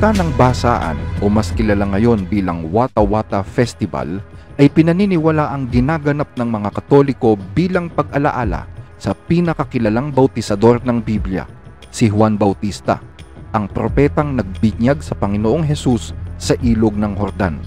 Pista ng Basaan o mas kilala ngayon bilang Wata Wata Festival ay pinaniniwala ang ginaganap ng mga Katoliko bilang pag-alaala sa pinakakilalang bautisador ng Biblia, si Juan Bautista, ang propetang nagbinyag sa Panginoong Hesus sa ilog ng Jordan.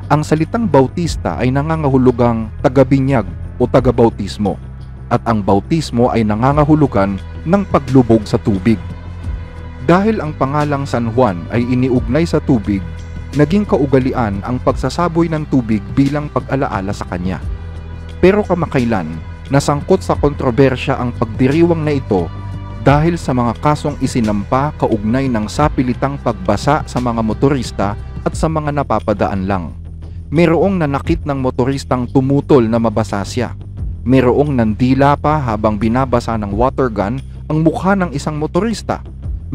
Ang salitang Bautista ay nangangahulugang tagabinyag o tagabautismo, at ang bautismo ay nangangahulugan ng paglubog sa tubig. Dahil ang pangalang San Juan ay iniugnay sa tubig, naging kaugalian ang pagsasaboy ng tubig bilang pag-alaala sa kanya. Pero kamakailan, nasangkot sa kontrobersya ang pagdiriwang na ito dahil sa mga kasong isinampa kaugnay ng sapilitang pagbasa sa mga motorista at sa mga napapadaan lang. Mayroong nanakit ng motoristang tumutol na mabasa siya. Mayroong nandila pa habang binabasa ng water gun ang mukha ng isang motorista.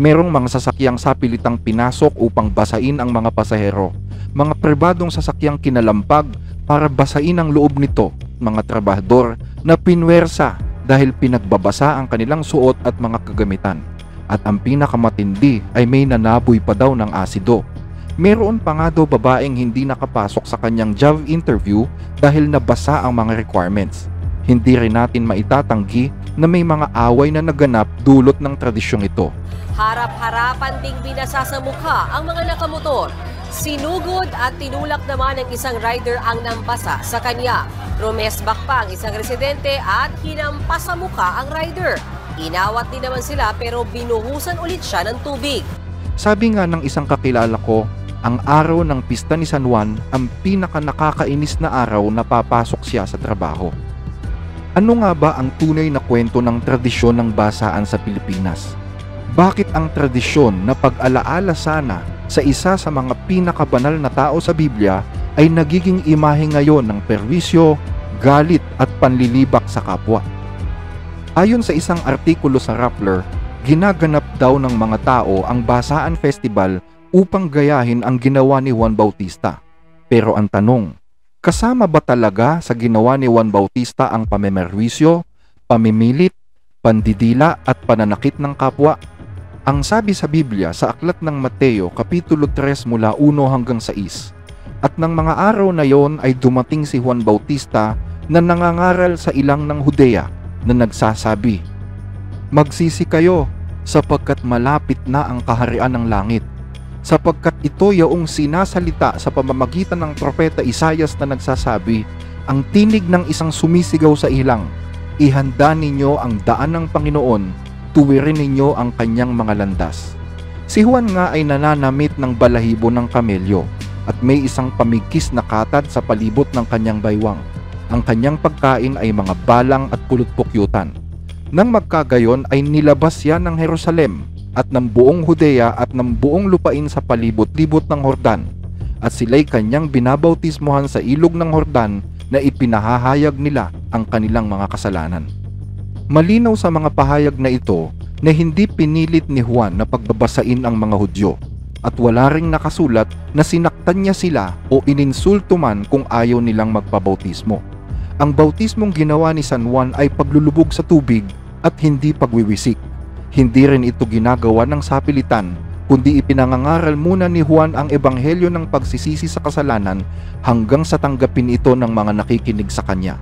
Merong mga sasakyang sapilitang pinasok upang basain ang mga pasahero, mga pribadong sasakyang kinalampag para basain ang loob nito, mga trabahador na pinwersa dahil pinagbabasa ang kanilang suot at mga kagamitan. At ang pinakamatindi ay may nanaboy pa daw ng asido. Meron pa nga daw babaeng hindi nakapasok sa kanyang job interview dahil nabasa ang mga requirements. Hindi rin natin maitatanggi na may mga away na naganap dulot ng tradisyong ito. Harap-harapan ding binasa sa mukha ang mga nakamotor. Sinugod at tinulak naman ng isang rider ang nambasa sa kanya. Rumesbak pa ang isang residente at hinampas sa mukha ang rider. Inawat din naman sila pero binuhusan ulit siya ng tubig. Sabi nga ng isang kakilala ko, ang araw ng pista ni San Juan ang pinaka-nakakainis na araw na papasok siya sa trabaho. Ano nga ba ang tunay na kwento ng tradisyon ng basaan sa Pilipinas? Bakit ang tradisyon na pag-alaala sana sa isa sa mga pinakabanal na tao sa Biblia ay nagiging imahe ngayon ng perwisyo, galit at panlilibak sa kapwa? Ayon sa isang artikulo sa Rappler, ginaganap daw ng mga tao ang Basaan Festival upang gayahin ang ginawa ni Juan Bautista. Pero ang tanong, kasama ba talaga sa ginawa ni Juan Bautista ang pamemerwisyo, pamimilit, pandidila at pananakit ng kapwa? Ang sabi sa Biblia sa Aklat ng Mateo, Kapitulo 3 mula 1 hanggang 6, at ng mga araw na yon ay dumating si Juan Bautista na nangangaral sa ilang ng Judea na nagsasabi, "Magsisi kayo sapagkat malapit na ang kaharian ng langit, sapagkat ito yaong sinasalita sa pamamagitan ng propeta Isaias na nagsasabi, ang tinig ng isang sumisigaw sa ilang, ihanda ninyo ang daan ng Panginoon, tuwirin ninyo ang kanyang mga landas." Si Juan nga ay nananamit ng balahibo ng kamelyo at may isang pamigkis na katad sa palibot ng kanyang baywang. Ang kanyang pagkain ay mga balang at pulot-pukyutan. Nang magkagayon ay nilabas siya ng Jerusalem at ng buong Judea at ng buong lupain sa palibot-libot ng Jordan, at sila'y kanyang binabautismohan sa ilog ng Jordan na ipinahahayag nila ang kanilang mga kasalanan. Malinaw sa mga pahayag na ito na hindi pinilit ni Juan na pagbabasain ang mga Hudyo, at wala ring nakasulat na sinaktan niya sila o ininsulto man kung ayaw nilang magpabautismo. Ang bautismong ginawa ni San Juan ay paglulubog sa tubig at hindi pagwiwisik. Hindi rin ito ginagawa ng sapilitan, kundi ipinangangaral muna ni Juan ang ebanghelyo ng pagsisisi sa kasalanan hanggang sa tanggapin ito ng mga nakikinig sa kanya.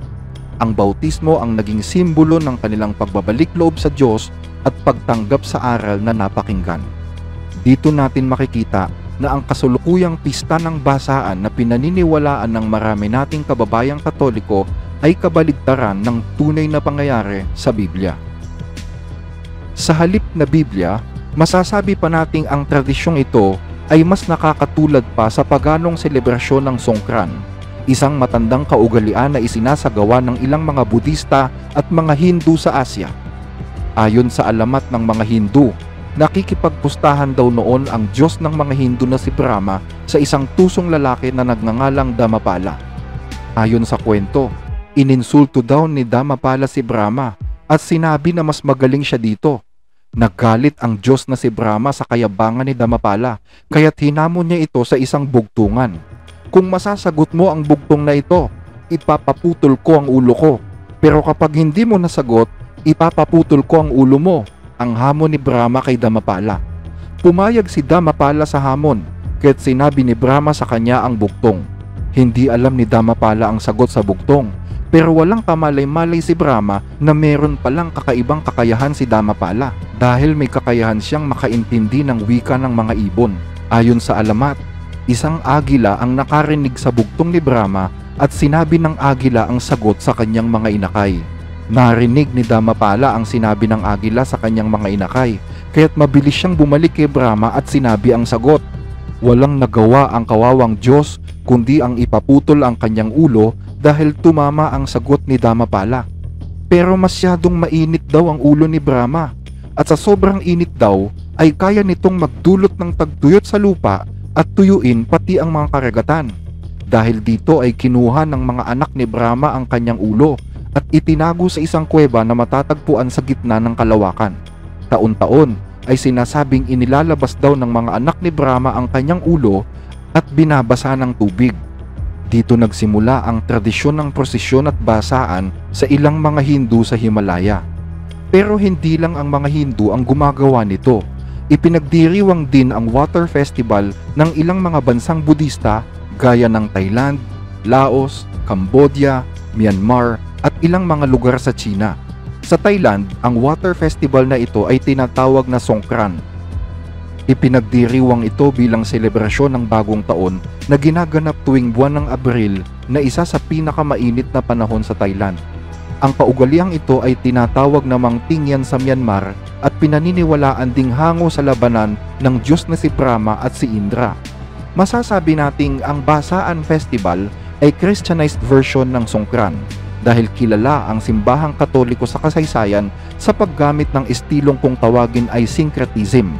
Ang bautismo ang naging simbolo ng kanilang pagbabalik loob sa Diyos at pagtanggap sa aral na napakinggan. Dito natin makikita na ang kasulukuyang pista ng basaan na pinaniniwalaan ng marami nating kababayang Katoliko ay kabaligtaran ng tunay na pangyayari sa Biblia. Sa halip na Biblia, masasabi pa nating ang tradisyong ito ay mas nakakatulad pa sa paganong selebrasyon ng Songkran, isang matandang kaugalian na isinasagawa ng ilang mga Budista at mga Hindu sa Asya. Ayon sa alamat ng mga Hindu, nakikipagpustahan daw noon ang Diyos ng mga Hindu na si Brahma sa isang tusong lalaki na nagngangalang Damapala. Ayon sa kwento, ininsulto daw ni Damapala si Brahma at sinabi na mas magaling siya dito. Naggalit ang Diyos na si Brahma sa kayabangan ni Damapala, kaya't hinamon niya ito sa isang bugtungan. Kung masasagot mo ang bugtong na ito, ipapaputol ko ang ulo ko. Pero kapag hindi mo nasagot, ipapaputol ko ang ulo mo, ang hamon ni Brahma kay Damapala. Pumayag si Damapala sa hamon, kaya't sinabi ni Brahma sa kanya ang bugtong. Hindi alam ni Damapala ang sagot sa bugtong, pero walang kamalay-malay si Brahma na meron palang kakaibang kakayahan si Damapala dahil may kakayahan siyang makaintindi ng wika ng mga ibon. Ayon sa alamat, isang agila ang nakarinig sa bugtong ni Brahma at sinabi ng agila ang sagot sa kanyang mga inakay. Narinig ni Damapala ang sinabi ng agila sa kanyang mga inakay, kaya't mabilis siyang bumalik kay Brahma at sinabi ang sagot. Walang nagawa ang kawawang Diyos kundi ang ipaputol ang kanyang ulo dahil tumama ang sagot ni Damapala. Pero masyadong mainit daw ang ulo ni Brahma at sa sobrang init daw ay kaya nitong magdulot ng tagtuyot sa lupa at tuyuin pati ang mga karagatan. Dahil dito ay kinuha ng mga anak ni Brahma ang kanyang ulo at itinago sa isang kuweba na matatagpuan sa gitna ng kalawakan. Taon-taon ay sinasabing inilalabas daw ng mga anak ni Brahma ang kanyang ulo at binabasa ng tubig. Dito nagsimula ang tradisyon ng prosesyon at basaan sa ilang mga Hindu sa Himalaya. Pero hindi lang ang mga Hindu ang gumagawa nito. Ipinagdiriwang din ang water festival ng ilang mga bansang Budista gaya ng Thailand, Laos, Cambodia, Myanmar at ilang mga lugar sa China. Sa Thailand, ang water festival na ito ay tinatawag na Songkran. Ipinagdiriwang ito bilang selebrasyon ng bagong taon na ginaganap tuwing buwan ng Abril na isa sa pinakamainit na panahon sa Thailand. Ang kaugaliang ito ay tinatawag namang Tingyan sa Myanmar at pinaniniwalaan ding hango sa labanan ng Diyos na si Brahma at si Indra. Masasabi nating ang Basaan Festival ay Christianized version ng Songkran dahil kilala ang simbahang Katoliko sa kasaysayan sa paggamit ng estilong kung tawagin ay syncretism.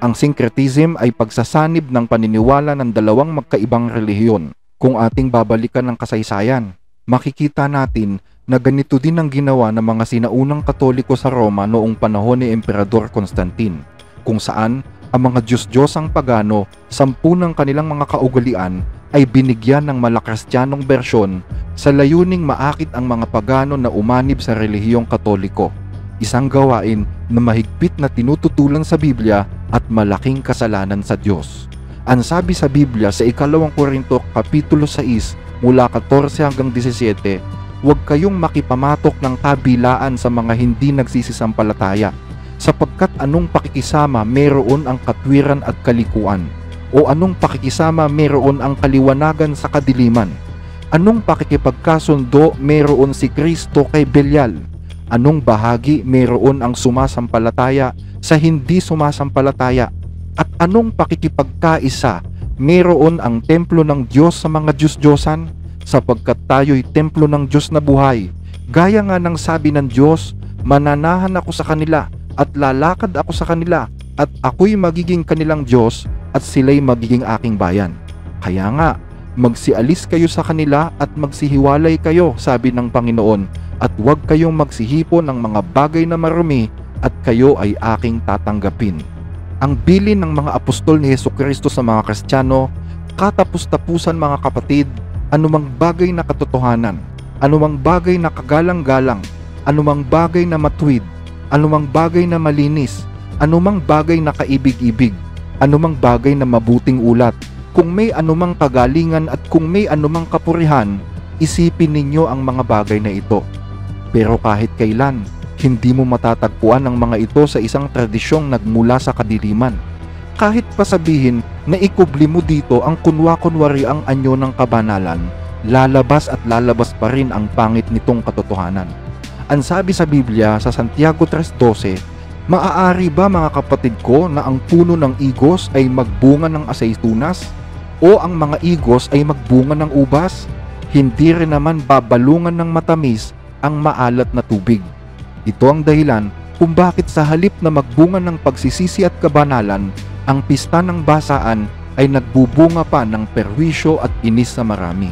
Ang syncretism ay pagsasanib ng paniniwala ng dalawang magkaibang relihiyon. Kung ating babalikan ng kasaysayan, makikita natin na ganito din ang ginawa ng mga sinaunang Katoliko sa Roma noong panahon ni Emperador Constantine, kung saan ang mga Diyos-Diyosang pagano, 10 ng kanilang mga kaugalian ay binigyan ng malakristyanong bersyon sa layuning maakit ang mga pagano na umanib sa relihiyong Katoliko. Isang gawain na mahigpit na tinututulan sa Biblia at malaking kasalanan sa Diyos. Ang sabi sa Biblia sa 2 Korinto Kapitulo 6 mula 14 hanggang 17, huwag kayong makipamatok ng kabilaan sa mga hindi nagsisisampalataya, sapagkat anong pakikisama meron ang katwiran at kalikuan, o anong pakikisama meron ang kaliwanagan sa kadiliman, anong pakikipagkasundo meron si Kristo kay Belial, anong bahagi meron ang sumasampalataya sa hindi sumasampalataya, at anong pakikipagkaisa meron ang templo ng Diyos sa mga Diyos-Diyosan, sapagkat tayo'y templo ng Diyos na buhay. Gaya nga ng sabi ng Diyos, mananahan ako sa kanila at lalakad ako sa kanila at ako'y magiging kanilang Diyos at sila'y magiging aking bayan. Kaya nga, magsialis kayo sa kanila at magsihiwalay kayo, sabi ng Panginoon, at huwag kayong magsihipon ng mga bagay na marumi at kayo ay aking tatanggapin. Ang bilin ng mga apostol ni Hesukristo sa mga Kristiyano, katapus-tapusan mga kapatid, anumang bagay na katotohanan, anumang bagay na kagalang-galang, anumang bagay na matuwid, anumang bagay na malinis, anumang bagay na kaibig-ibig, anumang bagay na mabuting ulat, kung may anumang kagalingan at kung may anumang kapurihan, isipin ninyo ang mga bagay na ito. Pero kahit kailan, hindi mo matatagpuan ang mga ito sa isang tradisyong nagmula sa kadiliman. Kahit pa sabihin na ikubli mo dito ang kunwa-kunwari ang anyo ng kabanalan, lalabas at lalabas pa rin ang pangit nitong katotohanan. Ang sabi sa Biblia sa Santiago 3:12, maaari ba mga kapatid ko na ang puno ng igos ay magbunga ng asaytunas? O ang mga igos ay magbunga ng ubas? Hindi rin naman babalungan ng matamis ang maalat na tubig. Ito ang dahilan kung bakit sa halip na magbunga ng pagsisisi at kabanalan, ang pista ng basaan ay nagbubunga pa ng perwisyo at inis sa marami.